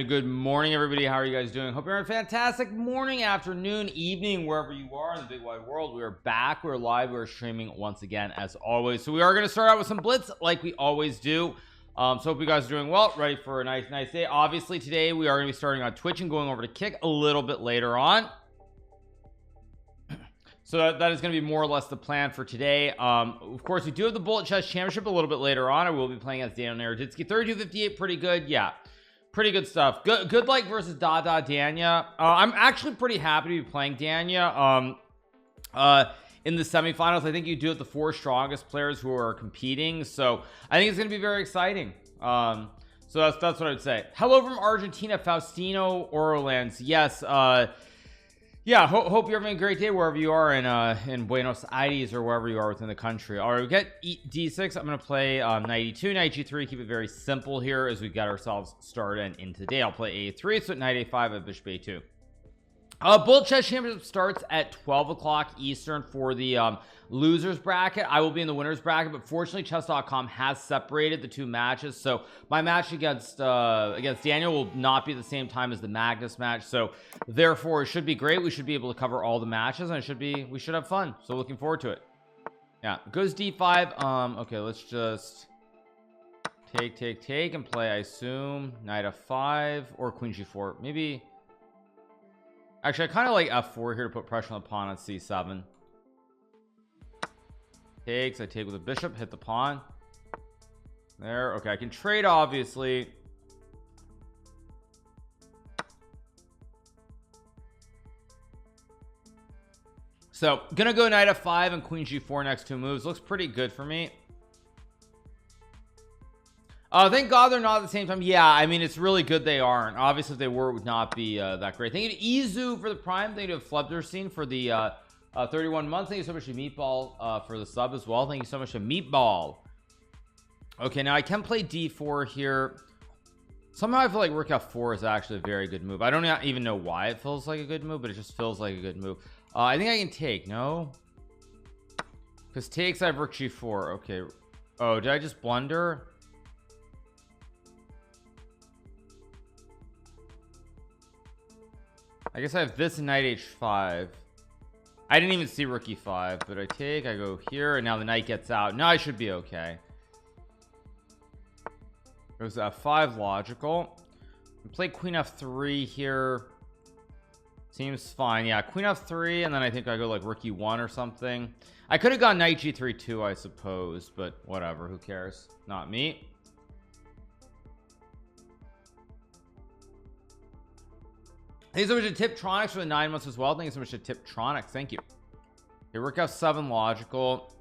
And good morning, everybody. How are you guys doing? Hope you're having a fantastic morning, afternoon, evening, wherever you are in the big wide world. We are back. We're live. We're streaming once again, as always. So we are going to start out with some blitz like we always do. So hope you guys are doing well, ready for a nice day. Obviously, today we are going to be starting on Twitch and going over to Kick a little bit later on. So that is going to be more or less the plan for today. Of course, we do have the Bullet Chess Championship a little bit later on. I will be playing as Daniel Naroditsky. 3258, pretty good. Yeah, pretty good stuff. Good like versus Danya. I'm actually pretty happy to be playing Danya in the semifinals. I think you do have the 4 strongest players who are competing, so I think it's going to be very exciting. So that's what I'd say. Hello from Argentina, Faustino Orolans. Yes, yeah, hope you're having a great day wherever you are in Buenos Aires or wherever you are within the country. All right, we got D6. I'm going to play knight e2, knight g3. Keep it very simple here as we get ourselves started and into the day. I'll play a3, so at knight a5 at bishop a2. Bullet Chess Championship starts at 12 o'clock Eastern for the losers bracket. I will be in the winners bracket, but fortunately chess.com has separated the 2 matches, so my match against Daniel will not be at the same time as the Magnus match, so therefore it should be great. We should be able to cover all the matches, and we should have fun, so looking forward to it. Yeah, goes d5. Okay, let's just take and play, I assume, knight f5 or queen g4. Maybe actually I kind of like f4 here to put pressure on the pawn on c7. Takes, I take with a bishop, hit the pawn there. Okay, I can trade, obviously. So gonna go knight f5 and queen g4 next 2 moves. Looks pretty good for me. Thank God they're not at the same time. Yeah, I mean, it's really good they aren't. Obviously if they were, it would not be that great. Thank you to Izu for the prime. Thank you to Flebderstein for the 31 months. Thank you so much to Meatball for the sub as well. Thank you so much to Meatball. Okay, now I can play d4 here. Somehow I feel like rook f4 is actually a very good move. I don't even know why it feels like a good move, but it just feels like a good move. I think I can take. No, because takes, I have rook g4. Okay. Oh, did I just blunder? I guess I have this and knight h5. I didn't even see rook e5, but I take, I go here, and now the knight gets out. Now I should be okay. Goes f5, logical. Play queen f3 here. Seems fine. Yeah, queen f3, and then I think I go like rook e1 or something. I could have gone knight g3 too, I suppose, but whatever, who cares? Not me. Thank you so much to Tiptronics for the 9 months as well. Thank you so much to Tiptronics. Thank you. Okay, rook f7, logical.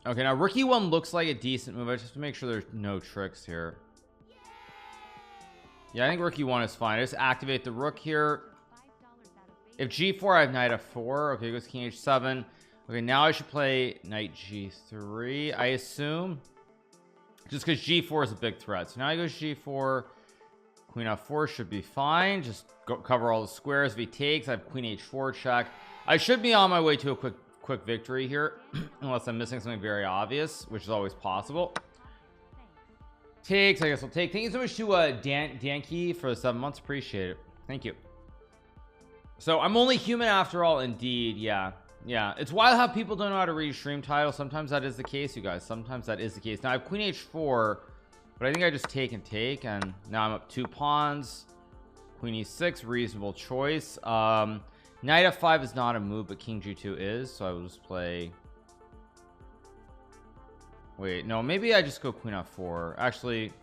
Okay, now rook e1 looks like a decent move. I just have to make sure there's no tricks here. Yeah, I think rook e1 is fine. I just activate the rook here. If g4, I have knight f4. Okay, goes king h7. Okay, now I should play knight g3, I assume, just because g4 is a big threat. So now I go g4. Queen f4 should be fine. Just cover all the squares. If he takes, I have queen h4 check. I should be on my way to a quick victory here, unless I'm missing something very obvious, which is always possible. Takes, I guess I'll take. Thank you so much to Danke for the 7 months. Appreciate it. Thank you. So I'm only human after all. Indeed. Yeah, it's wild how people don't know how to read stream titles. Sometimes that is the case, you guys. Sometimes that is the case. Now I have queen h4, but I think I just take, and now I'm up 2 pawns. Queen e6, reasonable choice. Knight f5 is not a move, but king g2 is, so I will just play. Wait, no, maybe I just go queen f4. Actually,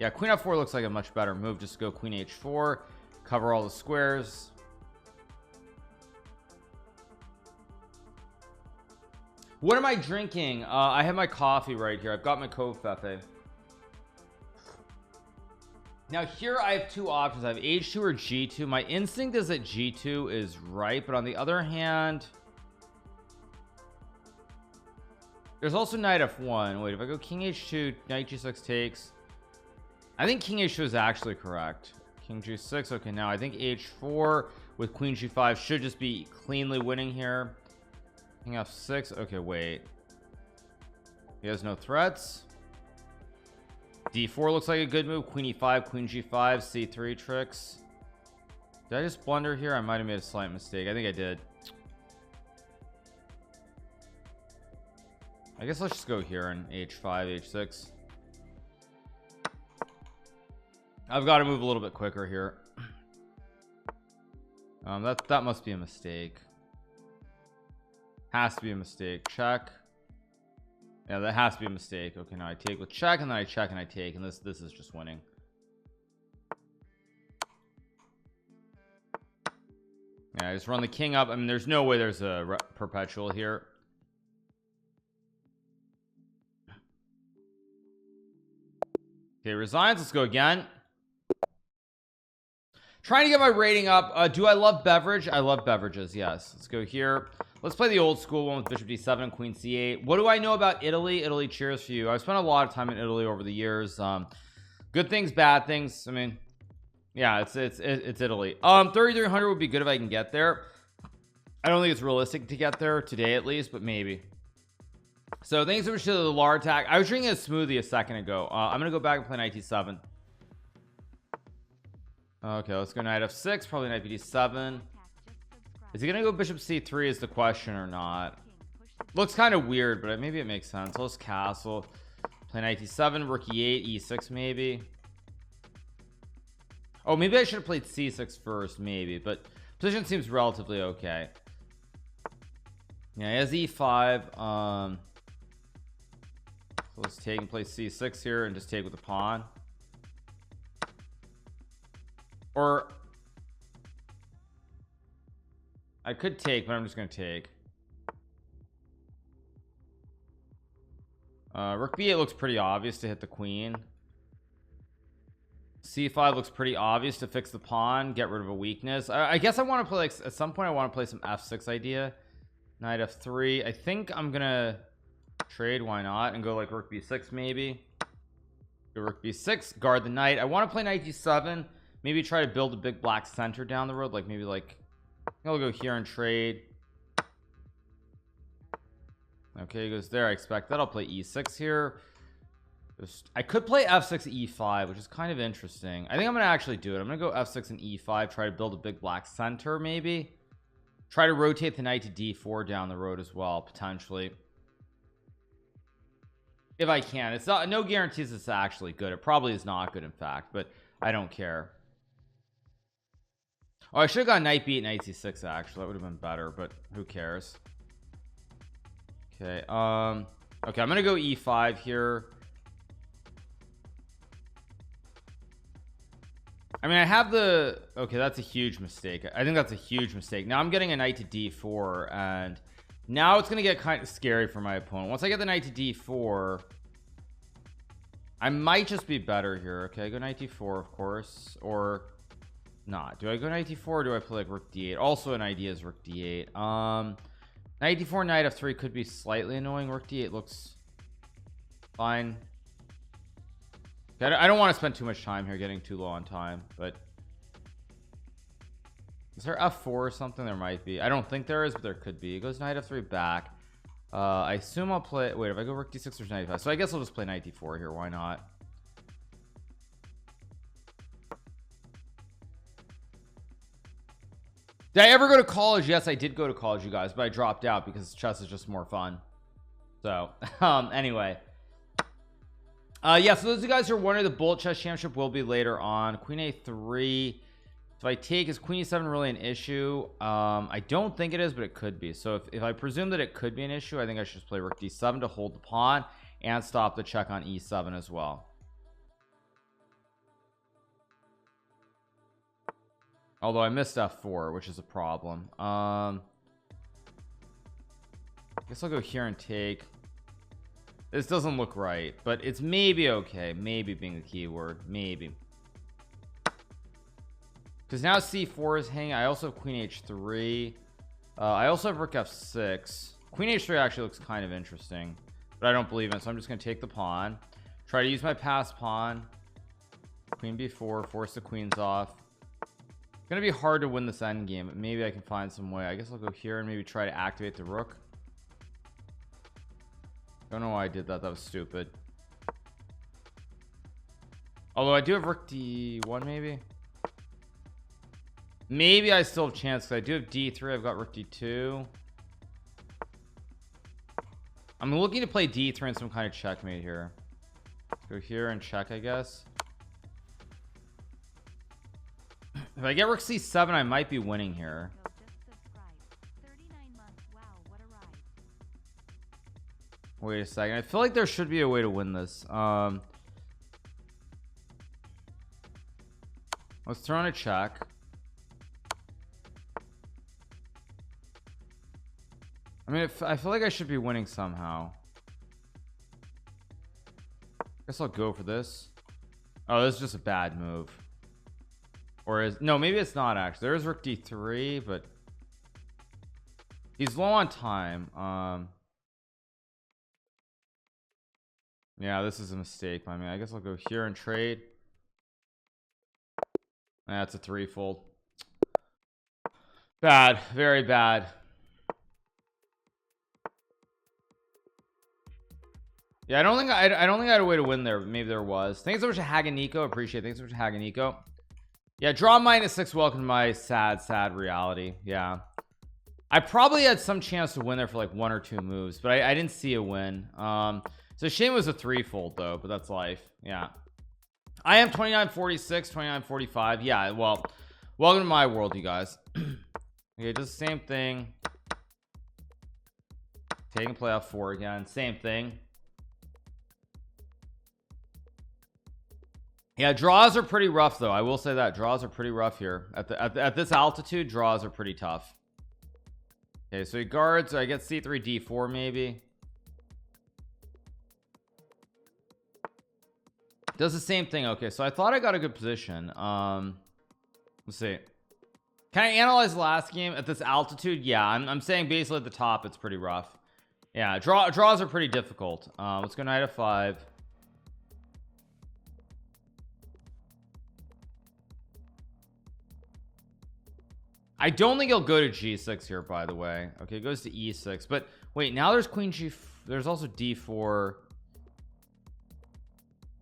yeah, queen f4 looks like a much better move. Just go queen h4, cover all the squares. What am I drinking? I have my coffee right here. I've got my Covfefe. Now here I have 2 options. I have h2 or g2. My instinct is that g2 is right, but on the other hand, there's also knight f1. Wait, if I go king h2, knight g6 takes. I think king h2 is actually correct. King g6. Okay, now I think h4 with queen g5 should just be cleanly winning here. King f6. Okay, wait. He has no threats. D4 looks like a good move. Queen E5, Queen G5, C3 tricks. Did I just blunder here? I might have made a slight mistake. I think I did. I guess let's just go here in H5, H6. I've got to move a little bit quicker here. That must be a mistake. Has to be a mistake. Check. Yeah, that has to be a mistake. Okay, now I take with check, and then I check and I take, and this is just winning. Yeah, I just run the king up. I mean, there's no way there's a perpetual here. Okay, resigns. Let's go again. Trying to get my rating up. Do I love beverage? I love beverages. Yes. Let's go here. Let's play the old school one with bishop d7 and queen c8. What do I know about Italy? Italy, cheers for you. I've spent a lot of time in Italy over the years. Good things, bad things. I mean, yeah, it's Italy. 3300 would be good if I can get there. I don't think it's realistic to get there today, at least, but maybe. So thanks so much to the Lar attack. I was drinking a smoothie a second ago. I'm gonna go back and play knight t7. Okay, let's go knight f6, probably knight bd7. Is he gonna go bishop c3 is the question or not? Looks kind of weird, but maybe it makes sense. Let's castle, play knight d7, rook e8, e6 maybe. Oh, maybe I should have played c6 first, maybe, but position seems relatively okay. Yeah, he has e5. So let's take and play c6 here and just take with the pawn. Or I could take, but I'm just going to take. Rook b8 looks pretty obvious to hit the queen. c5 looks pretty obvious to fix the pawn, get rid of a weakness. I guess I want to play, like, at some point I want to play some f6 idea. Knight f3. I think I'm gonna trade, why not, and go like rook b6 maybe. Go rook b6, guard the knight. I want to play knight d7, maybe try to build a big black center down the road, like maybe like I'll go here and trade. Okay, he goes there. I expect that. I'll play e6 here. I could play f6 e5, which is kind of interesting. I think I'm gonna actually do it. I'm gonna go f6 and e5, try to build a big black center, maybe try to rotate the knight to d4 down the road as well, potentially, if I can. It's not, no guarantees it's actually good. It probably is not good, in fact, but I don't care. Oh, I should have got knight b8, knight c6 actually. That would have been better, but who cares? Okay, okay, I'm gonna go e5 here. I mean, I have the, okay, that's a huge mistake. I think that's a huge mistake. Now I'm getting a knight to d4, and now it's gonna get kind of scary for my opponent. Once I get the knight to d4, I might just be better here. Okay, I go knight d4, of course, or not. Do I go knight d4 or do I play like rook d8? Also an idea is rook d8. Knight d4, knight f3 could be slightly annoying. Rook d8 looks fine. Okay, I don't want to spend too much time here, getting too low on time, but is there f4 or something? There might be. I don't think there is, but there could be. It goes knight f3 back. I assume I'll play, wait, if I go rook d6 there's knight f5, so I guess I'll just play knight d4 here. Why not? Did I ever go to college? Yes, I did go to college, you guys, but I dropped out because chess is just more fun. So anyway, yeah, so those of you guys who are wondering, the bullet chess championship will be later on. Queen a3. If I take, is queen e7 really an issue? I don't think it is, but it could be. So if I presume that it could be an issue, I think I should just play rook d7 to hold the pawn and stop the check on e7 as well. Although I missed f4, which is a problem. I guess I'll go here and take. This doesn't look right, but it's maybe okay. Maybe being the key word, maybe, because now c4 is hanging. I also have queen h3. I also have rook f6. Queen h3 actually looks kind of interesting, but I don't believe in it, so I'm just going to take the pawn, try to use my pass pawn. Queen b4, force the queens off. It's gonna be hard to win this endgame, but maybe I can find some way. I guess I'll go here and maybe try to activate the rook. Don't know why I did that. That was stupid. Although I do have rook d1 maybe I still have a chance because I do have d3. I've got rook d2. I'm looking to play d3 in some kind of checkmate here. Go here and check, I guess. If I get rook c7, I might be winning here. Wait a second. I feel like there should be a way to win this. Let's throw in a check. I mean, I feel like I should be winning somehow. Guess I'll go for this. Oh, this is just a bad move. Or is no, maybe it's not actually. There's rook d3, but he's low on time. Yeah, this is a mistake by me. I guess I'll go here and trade. That's a threefold. Bad, very bad. Yeah, I don't think I had a way to win there, but maybe there was. Thanks so much to Haganiko. Appreciate it. Thanks so much to Haganiko. Yeah, draw -6. Welcome to my sad reality. Yeah, I probably had some chance to win there for like 1 or 2 moves, but I didn't see a win. So shame it was a threefold though, but that's life. Yeah, I am 2946, 2945. Yeah, well, welcome to my world, you guys. Okay, just the same thing. Taking playoff 4 again, same thing. Yeah, draws are pretty rough though. I will say that draws are pretty rough here at this altitude. Draws are pretty tough. Okay, so he guards. I get c3 d4 maybe. Does the same thing. Okay, so I thought I got a good position. Let's see. Can I analyze the last game at this altitude? Yeah, I'm saying basically at the top it's pretty rough. Yeah, draws are pretty difficult. Let's go knight f5. I don't think he'll go to g6 here, by the way. Okay, it goes to e6, but wait, now there's queen g. There's also d4.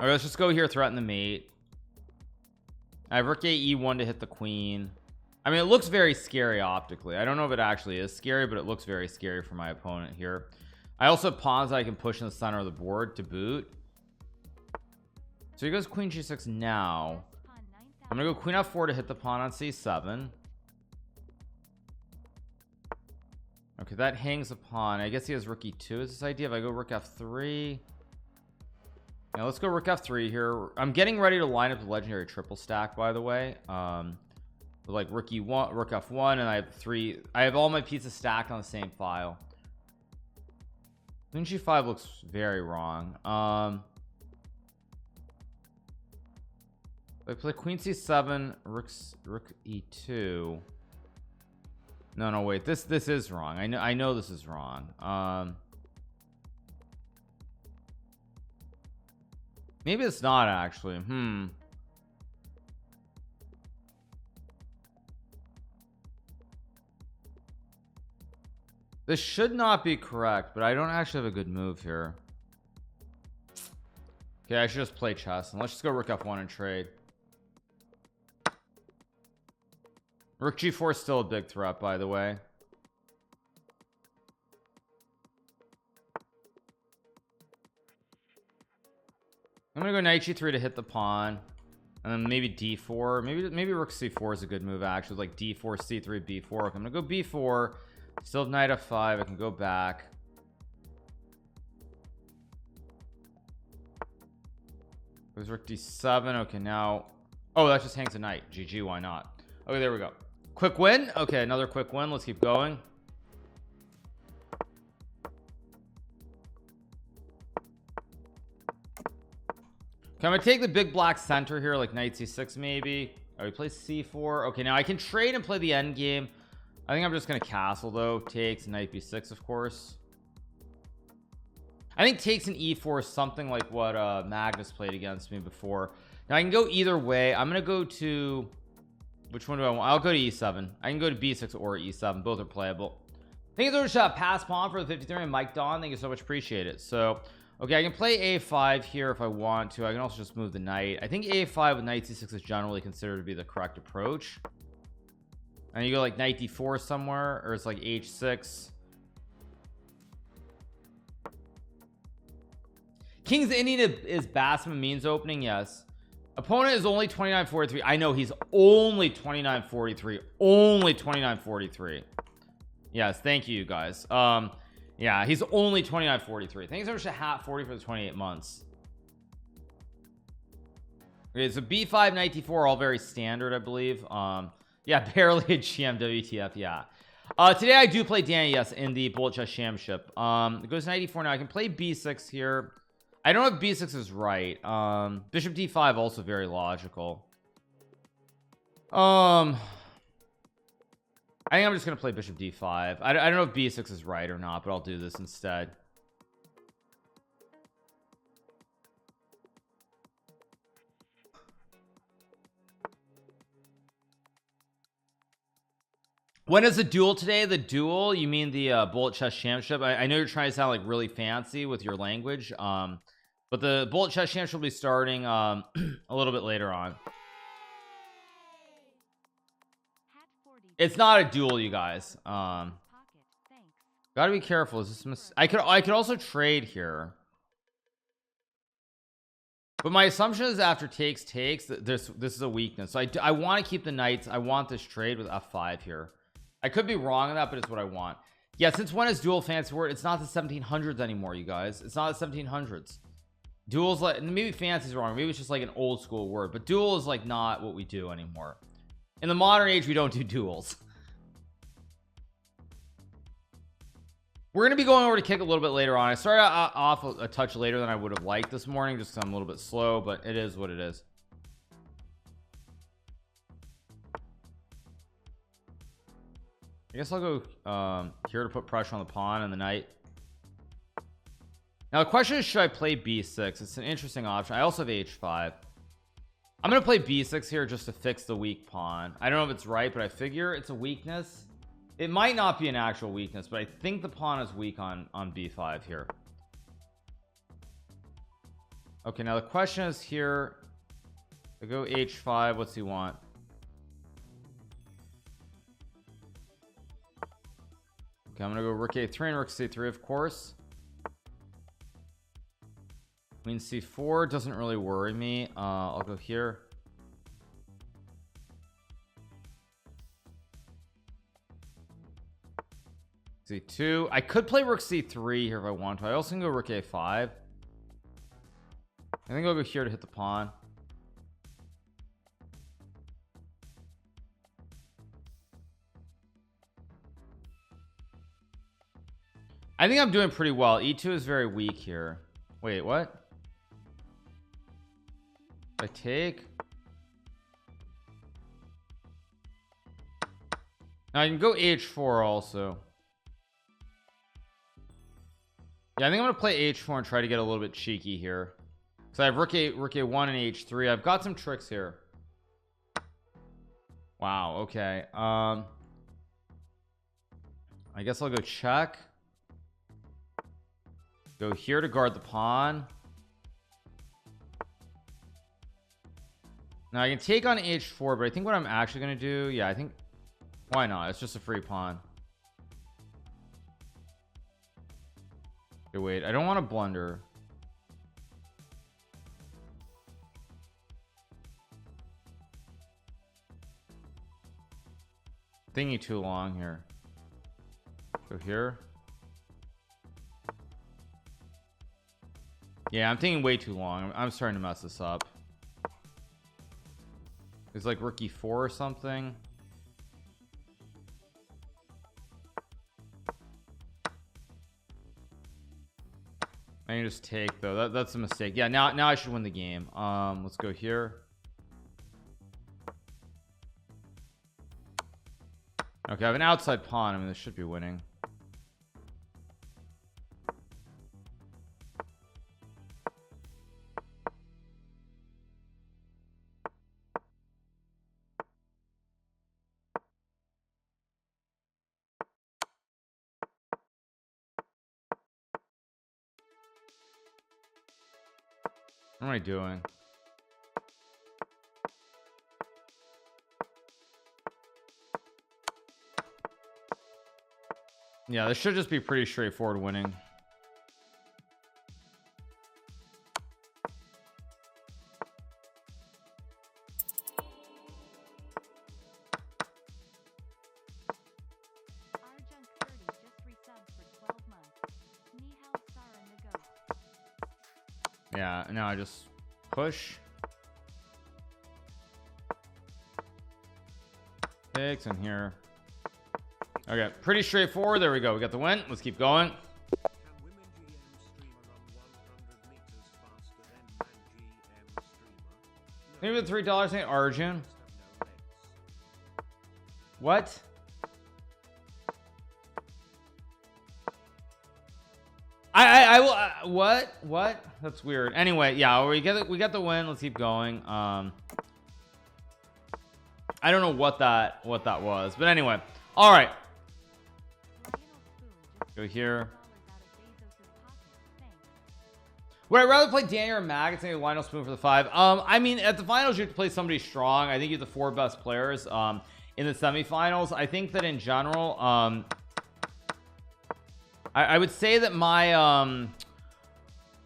All right, let's just go here, threaten the mate. I have rook a e1 to hit the queen. I mean, it looks very scary optically. I don't know if it actually is scary, but it looks very scary for my opponent here. I also have pawns that I can push in the center of the board to boot. So he goes queen g6 now. I'm gonna go queen f4 to hit the pawn on c7. Okay, that hangs a pawn. I guess he has rook e2 is this idea. If I go rook f3. Now let's go rook f3 here. I'm getting ready to line up the legendary triple stack, by the way. With like rook e1, rook f1, and I have all my pieces stacked on the same file. Queen g5 looks very wrong. I play queen c7, rook e2. No, wait, this is wrong. I know this is wrong. Maybe it's not actually. This should not be correct, but I don't actually have a good move here. Okay, I should just play chess and let's just go rook f1 and trade. Rook g4 is still a big threat, by the way. I'm gonna go knight g3 to hit the pawn, and then maybe d4. Maybe rook c4 is a good move actually, like d4 c3 b4. Okay, I'm gonna go b4. Still have knight f5. I can go back. There's rook d7. Okay, now oh, that just hangs a knight. GG, why not? Okay, there we go. Quick win. Okay, another quick win. Let's keep going. Okay, I'm gonna take the big black center here, like knight c6 maybe. Oh, he plays c4. Okay, now I can trade and play the end game. I think I'm just gonna castle though. Takes knight b6, of course. I think takes an e4 is something like what Magnus played against me before. Now I can go either way. I'm gonna go to which one do I want? I'll go to e7. I can go to b6 or e7. Both are playable. Thank you so much, pass pawn for the 53 and Mike Don. Thank you so much, appreciate it. So Okay, I can play a5 here if I want to. I can also just move the knight. I think a5 with knight c6 is generally considered to be the correct approach. And you go like knight d4 somewhere, or it's like h6. King's Indian is Bassman means opening. Yes. Opponent is only 29.43. I know he's only 29.43. Only 29.43. Yes, thank you guys. Yeah, he's only 29.43. Thanks so much to Hat 40 for the 28 months. Okay, so b5 knight d4 all very standard, I believe. Yeah, barely a GM WTF. Yeah. Today I do play Danny, yes, in the Bullet Chess Championship. It goes knight d4 now. I can play b6 here. I don't know if b6 is right. Bishop d5 also very logical. I think I'm just gonna play bishop d5. I don't know if b6 is right or not, but I'll do this instead. When is the duel today? The duel, you mean the Bullet Chess Championship? I know you're trying to sound like really fancy with your language, but the Bullet Chess Championship will be starting a little bit later on. It's not a duel, you guys. Gotta be careful. Is this I could also trade here, but my assumption is after takes this is a weakness. So I want to keep the knights. I want this trade with f5 here. I could be wrong on that, but it's what I want. Yeah, since when is duel fancy word? It's not the 1700s anymore, you guys. It's not the 1700s. Duel's like, maybe fancy's wrong, maybe it's just like an old school word, but duel is like not what we do anymore. In the modern age, we don't do duels. We're gonna be going over to kick a little bit later on. I started off a touch later than I would have liked this morning, just because I'm a little bit slow, but it is what it is. I guess I'll go here to put pressure on the pawn and the knight. Now the question is, should I play b6? It's an interesting option. I also have h5. I'm gonna play b6 here just to fix the weak pawn. I don't know if it's right, but I figure it's a weakness. It might not be an actual weakness, but I think the pawn is weak on b5 here. Okay, now the question is here, I go h5. What's he want? Okay, I'm gonna go rook a3 and rook c3, of course. Queen c4 doesn't really worry me. I'll go here. c2. I could play rook c3 here if I want to. I also can go rook a5. I think I'll go here to hit the pawn. I think I'm doing pretty well. e2 is very weak here. Wait, what? I take. Now I can go h4 also. Yeah, I think I'm gonna play h4 and try to get a little bit cheeky here. So I have rook a1 and h3. I've got some tricks here. Wow, okay. I guess I'll go check. Go here to guard the pawn. Now I can take on h4, but I think what I'm actually going to do, yeah, I think, why not? It's just a free pawn. Okay, wait, I don't want to blunder. Thinking too long here. Go here. Yeah, I'm thinking way too long. I'm starting to mess this up. It's like rook e4 or something. I can just take though. That's a mistake. Yeah, now I should win the game. Let's go here. Okay, I have an outside pawn. I mean, this should be winning. What am I doing? Yeah, this should just be pretty straightforward winning. Yeah, now I just push. Takes in here. Okay, pretty straightforward. There we go. We got the win. Let's keep going. Maybe the $3 ain't Arjun. What? I will what that's weird. Anyway, yeah, we got the win. Let's keep going. I don't know what that was, but anyway, all right, go here. Would I rather play Daniel or Mag? It's maybe Lionel Spoon for the 5. I mean, at the finals you have to play somebody strong. I think you have the 4 best players in the semifinals. I think that in general I would say that my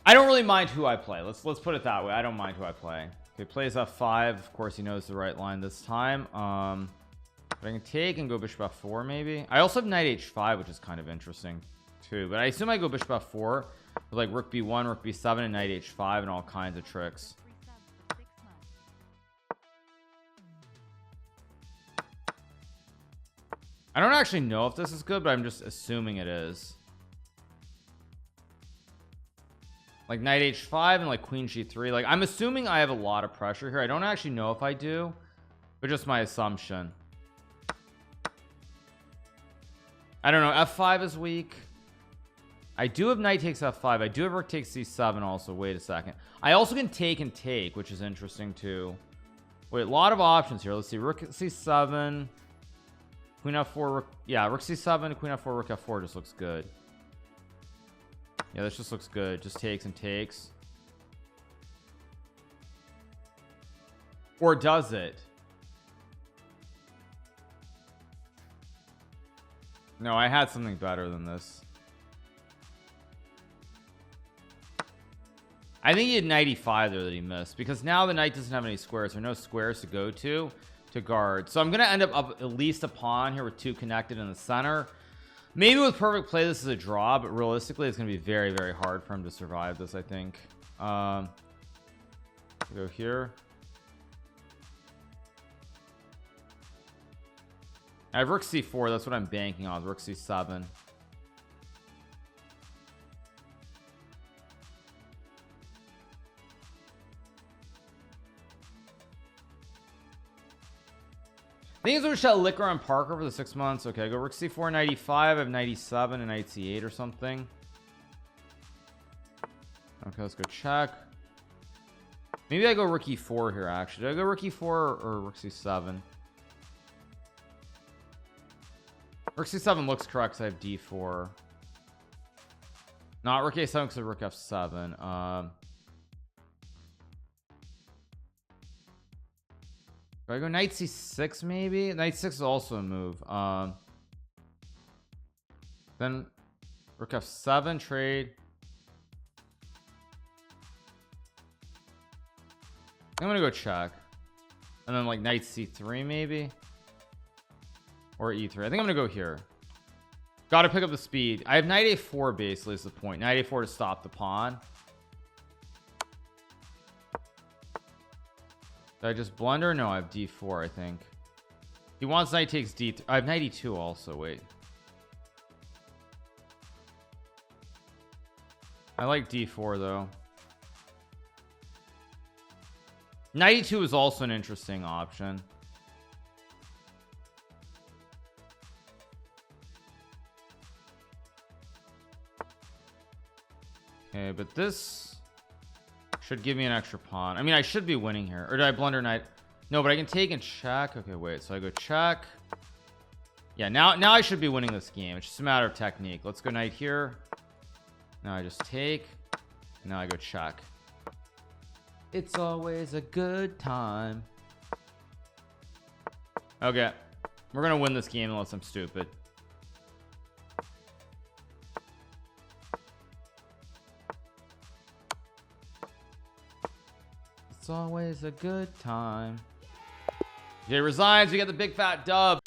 I don't really mind who I play. Let's put it that way. I don't mind who I play. Okay, plays f5. Of course he knows the right line this time. But I can take and go bishop f4 maybe. I also have knight h5, which is kind of interesting too, but I assume I go bishop f4 with like rook b1, rook b7, and knight h5 and all kinds of tricks. I don't actually know if this is good, but I'm just assuming it is. Like knight h5 and like queen g3. Like I'm assuming I have a lot of pressure here. I don't actually know if I do, but just my assumption. I don't know. f5 is weak. I do have knight takes f5. I do have rook takes c7 also. Wait a second. I also can take and take, which is interesting too. Wait, a lot of options here. Let's see. Rook c7, queen f4, rook, yeah, rook c7, queen f4, rook f4 just looks good. Yeah, this just looks good. Just takes and takes. Or does it? No, I had something better than this. I think he had knight e5 there that he missed, because now the knight doesn't have any squares. There are no squares to go to guard. So I'm going to end up at least a pawn here with 2 connected in the center. Maybe with perfect play this is a draw, but realistically it's going to be very, very hard for him to survive this, I think. Go here. I have rook c4. That's what I'm banking on. Rook c7. I think it's what shot Liquor on Parker for the 6 months. Okay, go rook c4, knight e5. I have knight e7 and knight c8 or something. Okay, let's go check. Maybe I go rook e4 here actually. Do I go rook e4 or rook c7? Rook c7 looks correct because I have d4. Not rook a7 because I have rook f7. Do I go knight c6 maybe? Knight 6 is also a move. Then rook f7 trade. I'm gonna go check. And then like knight c3 maybe. Or e3. I think I'm gonna go here. Gotta pick up the speed. I have knight a4 basically is the point. Knight a4 to stop the pawn. Did I just blunder? No, I have d4 I think. He wants knight takes d3. I have knight e2 also. Wait, I like d4 though. Knight e2 is also an interesting option. Okay, but this should give me an extra pawn. I mean, I should be winning here. Or did I blunder knight? No, but I can take and check. Okay, wait. So I go check. Yeah, now I should be winning this game. It's just a matter of technique. Let's go knight here. Now I just take. Now I go check. It's always a good time. Okay, we're gonna win this game unless I'm stupid. It's always a good time. Jay resigns. We got the big fat dub.